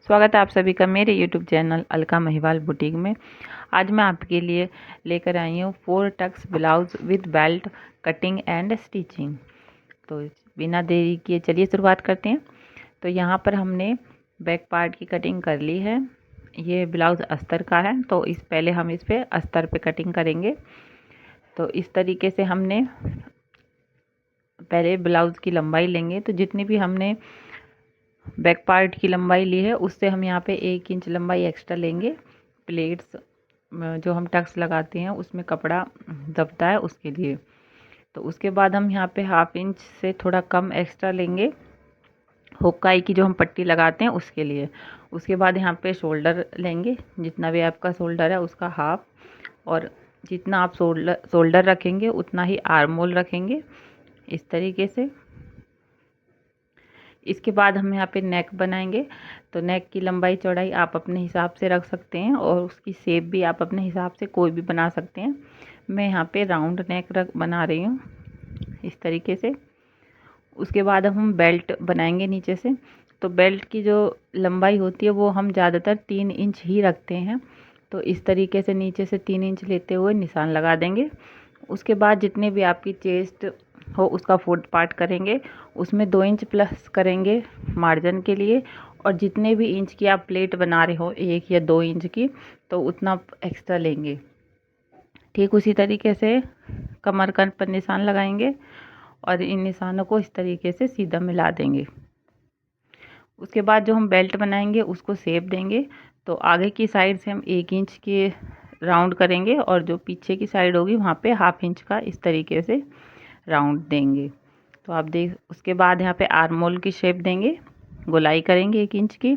स्वागत है आप सभी का मेरे YouTube channel Alka Mahiwal boutique में। आज मैं आपके लिए लेकर आई हूँ 4 tucks blouse with belt cutting and stitching. तो बिना देरी किए चलिए शुरुआत करते हैं। तो यहाँ पर हमने बैक पार्ट की कटिंग कर ली है। ये ब्लाउज अस्तर का है, तो पहले हम इस पे अस्तर पे कटिंग करेंगे। तो इस तरीके से हमने पहले ब्लाउज की लंबाई लेंगे। तो जितनी भी हमने बैक पार्ट की लंबाई ली है उससे हम यहाँ पे 1 इंच लंबाई एक्स्ट्रा लेंगे। प्लेट्स जो हम टक्स लगाते हैं उसमें कपड़ा दबता है उसके लिए। तो उसके बाद हम यहाँ पे 1/2 इंच से थोड़ा कम एक्स्ट्रा लेंगे हुक्काई की जो हम पट्टी लगाते हैं उसके लिए। उसके बाद यहाँ पे शोल्डर लेंगे, जितना भी आपका शोल्डर है उसका हाफ, और जितना आप शोल्डर रखेंगे उतना ही आर्म होल रखेंगे इस तरीके से। इसके बाद हम यहाँ पे नेक बनाएंगे। तो नेक की लंबाई चौड़ाई आप अपने हिसाब से रख सकते हैं और उसकी शेप भी आप अपने हिसाब से कोई भी बना सकते हैं। मैं यहाँ पे राउंड नेक बना रही हूँ इस तरीके से। उसके बाद हम बेल्ट बनाएंगे नीचे से। तो बेल्ट की जो लंबाई होती है वो हम ज़्यादातर 3 इंच ही रखते हैं। तो इस तरीके से नीचे से 3 इंच लेते हुए निशान लगा देंगे। उसके बाद जितने भी आपकी चेस्ट हो उसका 4th पार्ट करेंगे, उसमें 2 इंच प्लस करेंगे मार्जिन के लिए। और जितने भी इंच की आप प्लेट बना रहे हो 1 या 2 इंच की, तो उतना एक्स्ट्रा लेंगे। ठीक उसी तरीके से कमर का पर निशान लगाएंगे और इन निशानों को इस तरीके से सीधा मिला देंगे। उसके बाद जो हम बेल्ट बनाएंगे उसको शेप देंगे। तो आगे की साइड से हम 1 इंच के राउंड करेंगे और जो पीछे की साइड होगी वहाँ पे 1/2 इंच का इस तरीके से राउंड देंगे। तो आप देख, उसके बाद यहाँ पे आर्म होल की शेप देंगे, गोलाई करेंगे 1 इंच की।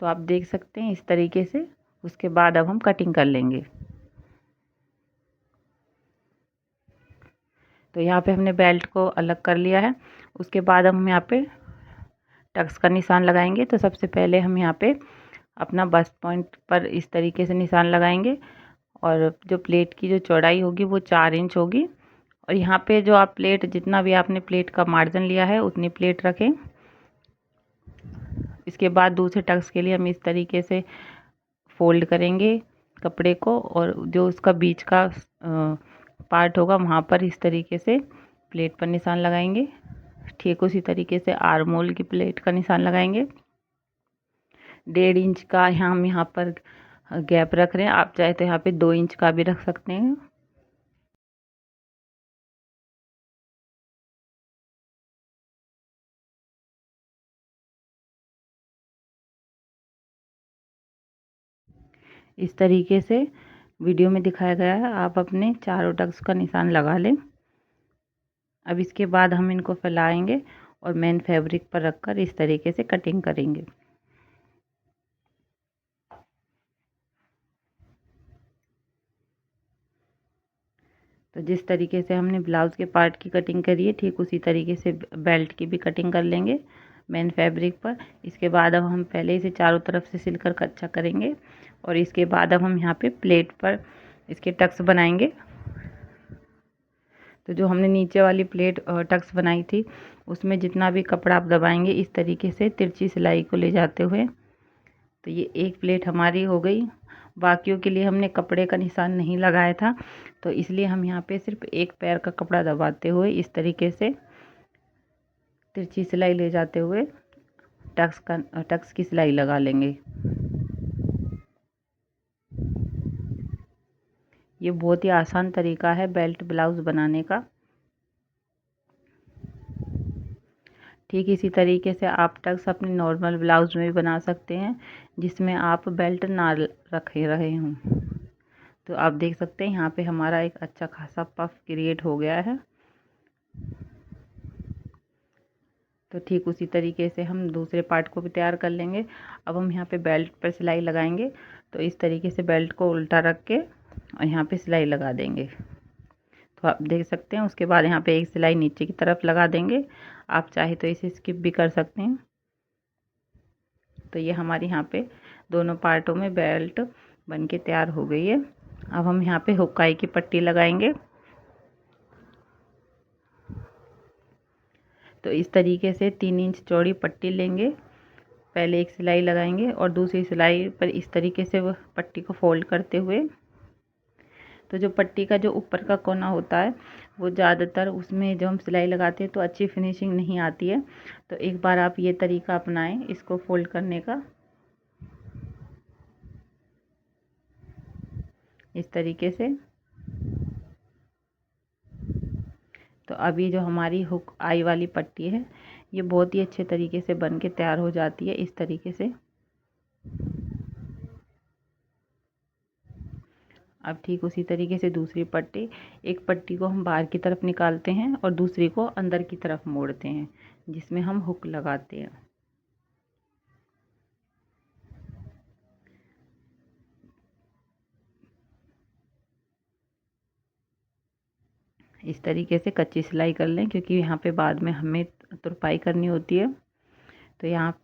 तो आप देख सकते हैं इस तरीके से। उसके बाद अब हम कटिंग कर लेंगे। तो यहाँ पे हमने बेल्ट को अलग कर लिया है। उसके बाद हम यहाँ पे टक्स का निशान लगाएंगे। तो सबसे पहले हम यहाँ पे अपना बस्ट पॉइंट पर इस तरीके से निशान लगाएंगे और जो प्लेट की जो चौड़ाई होगी वो 4 इंच होगी। और यहाँ पे जो आप प्लेट, जितना भी आपने प्लेट का मार्जिन लिया है उतनी प्लेट रखें। इसके बाद दूसरे टक्स के लिए हम इस तरीके से फोल्ड करेंगे कपड़े को, और जो उसका बीच का पार्ट होगा वहाँ पर इस तरीके से प्लेट पर निशान लगाएंगे। ठीक उसी तरीके से आर्म होल की प्लेट का निशान लगाएंगे। 1.5 इंच का हम यहाँ पर गैप रख रहे हैं। आप चाहे तो यहाँ पे 2 इंच का भी रख सकते हैं। इस तरीके से वीडियो में दिखाया गया है, आप अपने चारों टक्स का निशान लगा लें। अब इसके बाद हम इनको फैलाएंगे और मेन फैब्रिक पर रखकर इस तरीके से कटिंग करेंगे। तो जिस तरीके से हमने ब्लाउज़ के पार्ट की कटिंग करी है, ठीक उसी तरीके से बेल्ट की भी कटिंग कर लेंगे मेन फैब्रिक पर। इसके बाद अब हम पहले इसे चारों तरफ से सिलकर कच्चा करेंगे और इसके बाद अब हम यहाँ पे प्लेट पर इसके टक्स बनाएंगे। तो जो हमने नीचे वाली प्लेट टक्स बनाई थी उसमें जितना भी कपड़ा आप दबाएंगे इस तरीके से तिरछी सिलाई को ले जाते हुए। तो ये एक प्लेट हमारी हो गई। बाकियों के लिए हमने कपड़े का निशान नहीं लगाया था, तो इसलिए हम यहाँ पे सिर्फ एक पैर का कपड़ा दबाते हुए इस तरीके से तिरछी सिलाई ले जाते हुए टक्स की सिलाई लगा लेंगे। ये बहुत ही आसान तरीका है बेल्ट ब्लाउज बनाने का। ठीक इसी तरीके से आप टक्स अपने नॉर्मल ब्लाउज में भी बना सकते हैं जिसमें आप बेल्ट ना रखे रहे हों। तो आप देख सकते हैं यहाँ पे हमारा एक अच्छा खासा पफ क्रिएट हो गया है। तो ठीक उसी तरीके से हम दूसरे पार्ट को भी तैयार कर लेंगे। अब हम यहाँ पे बेल्ट पर सिलाई लगाएंगे। तो इस तरीके से बेल्ट को उल्टा रख के और यहाँ पे सिलाई लगा देंगे। तो आप देख सकते हैं। उसके बाद यहाँ पे एक सिलाई नीचे की तरफ लगा देंगे। आप चाहे तो इसे स्किप भी कर सकते हैं। तो ये हमारी यहाँ पे दोनों पार्टों में बेल्ट बन के तैयार हो गई है। अब हम यहाँ पे हुक्काई की पट्टी लगाएंगे। तो इस तरीके से 3 इंच चौड़ी पट्टी लेंगे पहले एक सिलाई लगाएंगे और दूसरी सिलाई पर इस तरीके से वो पट्टी को फोल्ड करते हुए, तो जो पट्टी का जो ऊपर का कोना होता है वो ज़्यादातर उसमें जो हम सिलाई लगाते हैं तो अच्छी फिनिशिंग नहीं आती है। तो एक बार आप ये तरीका अपनाएं इसको फोल्ड करने का, इस तरीके से। तो अभी जो हमारी हुक आई वाली पट्टी है ये बहुत ही अच्छे तरीके से बन के तैयार हो जाती है इस तरीके से। अब ठीक उसी तरीके से दूसरी पट्टी, एक पट्टी को हम बाहर की तरफ निकालते हैं और दूसरी को अंदर की तरफ मोड़ते हैं जिसमें हम हुक लगाते हैं। इस तरीके से कच्ची सिलाई कर लें क्योंकि यहाँ पे बाद में हमें तुरपाई करनी होती है। तो यहाँ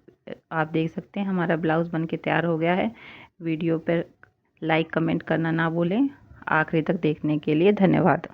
आप देख सकते हैं हमारा ब्लाउज़ बन के तैयार हो गया है। वीडियो पर लाइक कमेंट करना ना भूलें। आखिरी तक देखने के लिए धन्यवाद।